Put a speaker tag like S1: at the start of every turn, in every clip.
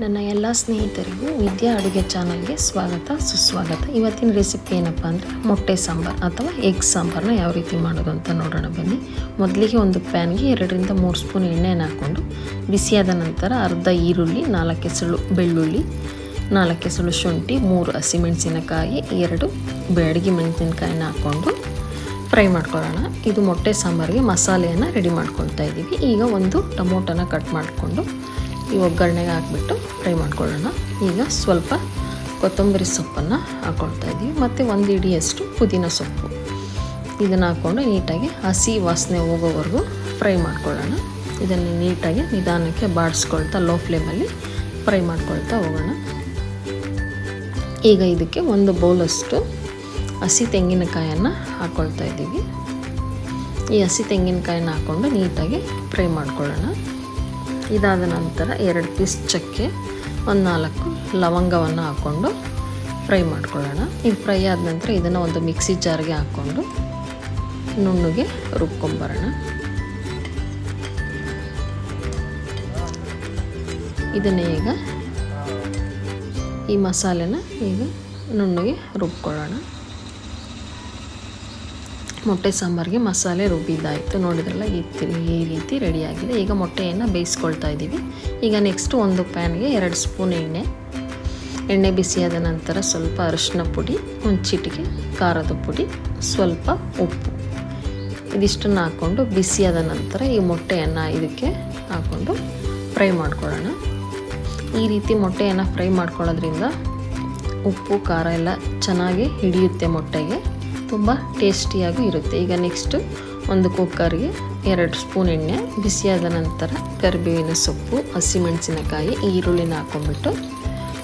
S1: ನನ್ನ ಎಲ್ಲ ಸ್ನೇಹಿತರಿಗೂ ವಿದ್ಯಾ ಅಡುಗೆ ಚಾನಲ್ಗೆ ಸ್ವಾಗತ ಸುಸ್ವಾಗತ. ಇವತ್ತಿನ ರೆಸಿಪಿ ಏನಪ್ಪ ಅಂದರೆ ಮೊಟ್ಟೆ ಸಾಂಬಾರು ಅಥವಾ ಎಗ್ ಸಾಂಬಾರನ್ನ ಯಾವ ರೀತಿ ಮಾಡೋದು ಅಂತ ನೋಡೋಣ ಬನ್ನಿ. ಮೊದಲಿಗೆ ಒಂದು ಪ್ಯಾನ್ಗೆ 2ರಿಂದ 3 ಸ್ಪೂನ್ ಎಣ್ಣೆನ ಹಾಕ್ಕೊಂಡು ಬಿಸಿಯಾದ ನಂತರ ಅರ್ಧ ಈರುಳ್ಳಿ, 4 ಎಸಳು ಬೆಳ್ಳುಳ್ಳಿ, 4 ಎಸಳು ಶುಂಠಿ, 3 ಹಸಿಮೆಣಸಿನಕಾಯಿ, 2 ಬ್ಯಾಡಗಿ ಮೆಣಸಿನಕಾಯಿನ ಹಾಕ್ಕೊಂಡು ಫ್ರೈ ಮಾಡ್ಕೊಳ್ಳೋಣ. ಇದು ಮೊಟ್ಟೆ ಸಾಂಬಾರಿಗೆ ಮಸಾಲೆಯನ್ನು ರೆಡಿ ಮಾಡ್ಕೊಳ್ತಾ ಇದ್ದೀವಿ. ಈಗ ಒಂದು ಟೊಮೊಟೊನ ಕಟ್ ಮಾಡಿಕೊಂಡು ಈ ಒಗ್ಗರಣೆಗೆ ಹಾಕ್ಬಿಟ್ಟು ಫ್ರೈ ಮಾಡ್ಕೊಳ್ಳೋಣ. ಈಗ ಸ್ವಲ್ಪ ಕೊತ್ತಂಬರಿ ಸೊಪ್ಪನ್ನು ಹಾಕ್ಕೊಳ್ತಾ ಇದ್ದೀವಿ ಮತ್ತು 1 ಹಿಡಿಯಷ್ಟು ಪುದೀನ ಸೊಪ್ಪು. ಇದನ್ನು ಹಾಕ್ಕೊಂಡು ನೀಟಾಗಿ ಹಸಿ ವಾಸನೆ ಹೋಗೋವರೆಗೂ ಫ್ರೈ ಮಾಡ್ಕೊಳ್ಳೋಣ. ಇದನ್ನು ನೀಟಾಗಿ ನಿಧಾನಕ್ಕೆ ಬಾಡಿಸ್ಕೊಳ್ತಾ ಲೋ ಫ್ಲೇಮಲ್ಲಿ ಫ್ರೈ ಮಾಡ್ಕೊಳ್ತಾ ಹೋಗೋಣ. ಈಗ ಇದಕ್ಕೆ 1 ಬೌಲಷ್ಟು ಹಸಿ ತೆಂಗಿನಕಾಯನ್ನು ಹಾಕ್ಕೊಳ್ತಾ ಇದ್ದೀವಿ. ಈ ಹಸಿ ತೆಂಗಿನಕಾಯಿನ ಹಾಕ್ಕೊಂಡು ನೀಟಾಗಿ ಫ್ರೈ ಮಾಡ್ಕೊಳ್ಳೋಣ. ಇದಾದ ನಂತರ 2 ಪೀಸ್ ಚಕ್ಕೆ, 4 ಲವಂಗವನ್ನು ಹಾಕ್ಕೊಂಡು ಫ್ರೈ ಮಾಡ್ಕೊಳ್ಳೋಣ. ಇದು ಫ್ರೈ ಆದ ನಂತರ ಇದನ್ನು ಒಂದು ಮಿಕ್ಸಿ ಜಾರ್ಗೆ ಹಾಕ್ಕೊಂಡು ನುಣ್ಣಗೆ ರುಬ್ಕೊಂಬರೋಣ. ಇದನ್ನೇ ಈಗ ಈ ಮಸಾಲೆನ ಈಗ ನುಣ್ಣಗೆ ರುಬ್ಕೊಳ್ಳೋಣ. ಮೊಟ್ಟೆ ಸಾಂಬಾರಿಗೆ ಮಸಾಲೆ ರುಬ್ಬಿದ್ದಾಯಿತು, ನೋಡಿದ್ರಲ್ಲ ಈ ರೀತಿ ರೆಡಿಯಾಗಿದೆ. ಈಗ ಮೊಟ್ಟೆಯನ್ನು ಬೇಯಿಸ್ಕೊಳ್ತಾ ಇದ್ದೀವಿ. ಈಗ ನೆಕ್ಸ್ಟ್ ಒಂದು ಪ್ಯಾನ್ಗೆ 2 ಸ್ಪೂನ್ ಎಣ್ಣೆ ಬಿಸಿಯಾದ ನಂತರ ಸ್ವಲ್ಪ ಅರಿಶಿನ ಪುಡಿ, 1 ಚಿಟಿಕೆ ಖಾರದ ಪುಡಿ, ಸ್ವಲ್ಪ ಉಪ್ಪು, ಇದಿಷ್ಟನ್ನು ಹಾಕ್ಕೊಂಡು ಬಿಸಿಯಾದ ನಂತರ ಈ ಮೊಟ್ಟೆಯನ್ನು ಇದಕ್ಕೆ ಹಾಕ್ಕೊಂಡು ಫ್ರೈ ಮಾಡ್ಕೊಳ್ಳೋಣ. ಈ ರೀತಿ ಮೊಟ್ಟೆಯನ್ನು ಫ್ರೈ ಮಾಡ್ಕೊಳ್ಳೋದ್ರಿಂದ ಉಪ್ಪು ಖಾರ ಎಲ್ಲ ಚೆನ್ನಾಗಿ ಹಿಡಿಯುತ್ತೆ, ಮೊಟ್ಟೆಗೆ ತುಂಬ ಟೇಸ್ಟಿಯಾಗೂ ಇರುತ್ತೆ. ಈಗ ನೆಕ್ಸ್ಟು ಒಂದು ಕುಕ್ಕರ್ಗೆ 2 ಸ್ಪೂನ್ ಎಣ್ಣೆ ಬಿಸಿಯಾದ ನಂತರ ಕರಿಬೇವಿನ ಸೊಪ್ಪು, ಹಸಿಮೆಣಸಿನಕಾಯಿ, ಈರುಳ್ಳಿನ ಹಾಕ್ಕೊಂಡ್ಬಿಟ್ಟು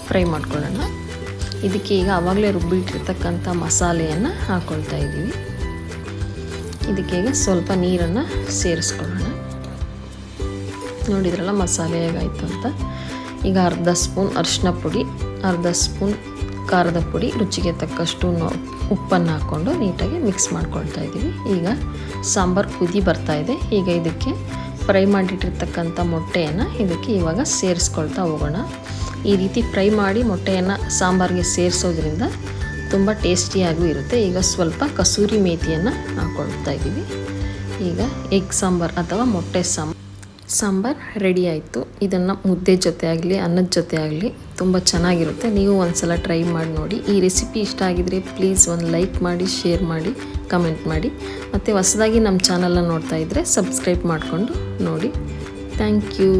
S1: ಫ್ರೈ ಮಾಡ್ಕೊಳ್ಳೋಣ. ಇದಕ್ಕೆ ಈಗ ಆವಾಗಲೇ ರುಬ್ಬಿಟ್ಟಿರ್ತಕ್ಕಂಥ ಮಸಾಲೆಯನ್ನು ಹಾಕ್ಕೊಳ್ತಾ ಇದ್ದೀವಿ. ಇದಕ್ಕೆ ಈಗ ಸ್ವಲ್ಪ ನೀರನ್ನು ಸೇರಿಸ್ಕೊಳ್ಳೋಣ. ನೋಡಿದ್ರಲ್ಲ ಮಸಾಲೆ ಹೇಗಾಯಿತು ಅಂತ. ಈಗ ಅರ್ಧ ಸ್ಪೂನ್ ಅರಿಶಿನ ಪುಡಿ, ಅರ್ಧ ಸ್ಪೂನ್ ಖಾರದ ಪುಡಿ, ರುಚಿಗೆ ತಕ್ಕಷ್ಟು ಉಪ್ಪನ್ನು ಹಾಕ್ಕೊಂಡು ನೀಟಾಗಿ ಮಿಕ್ಸ್ ಮಾಡ್ಕೊಳ್ತಾ ಇದ್ದೀವಿ. ಈಗ ಸಾಂಬಾರು ಕುದಿ ಬರ್ತಾ ಇದೆ. ಈಗ ಇದಕ್ಕೆ ಫ್ರೈ ಮಾಡಿಟ್ಟಿರ್ತಕ್ಕಂಥ ಮೊಟ್ಟೆಯನ್ನು ಇದಕ್ಕೆ ಇವಾಗ ಸೇರಿಸ್ಕೊಳ್ತಾ ಹೋಗೋಣ. ಈ ರೀತಿ ಫ್ರೈ ಮಾಡಿ ಮೊಟ್ಟೆಯನ್ನು ಸಾಂಬಾರಿಗೆ ಸೇರಿಸೋದ್ರಿಂದ ತುಂಬ ಟೇಸ್ಟಿಯಾಗೂ ಇರುತ್ತೆ. ಈಗ ಸ್ವಲ್ಪ ಕಸೂರಿ ಮೇಥಿಯನ್ನು ಹಾಕ್ಕೊಳ್ತಾ ಇದ್ದೀವಿ. ಈಗ ಎಗ್ ಸಾಂಬಾರು ಅಥವಾ ಮೊಟ್ಟೆ ಸಾಂಬಾರು ರೆಡಿ ಆಯಿತು. ಇದನ್ನು ಮುದ್ದೆ ಜೊತೆ ಆಗಲಿ ಅನ್ನದ ಜೊತೆ ಆಗಲಿ ತುಂಬ ಚೆನ್ನಾಗಿರುತ್ತೆ. ನೀವು ಒಂದ್ಸಲ ಟ್ರೈ ಮಾಡಿ ನೋಡಿ. ಈ ರೆಸಿಪಿ ಇಷ್ಟ ಆಗಿದರೆ ಪ್ಲೀಸ್ ಒಂದು ಲೈಕ್ ಮಾಡಿ, ಶೇರ್ ಮಾಡಿ, ಕಮೆಂಟ್ ಮಾಡಿ. ಮತ್ತು ಹೊಸದಾಗಿ ನಮ್ಮ ಚಾನಲ್ನ ನೋಡ್ತಾ ಇದ್ದರೆ ಸಬ್ಸ್ಕ್ರೈಬ್ ಮಾಡಿಕೊಂಡು ನೋಡಿ. Thank you.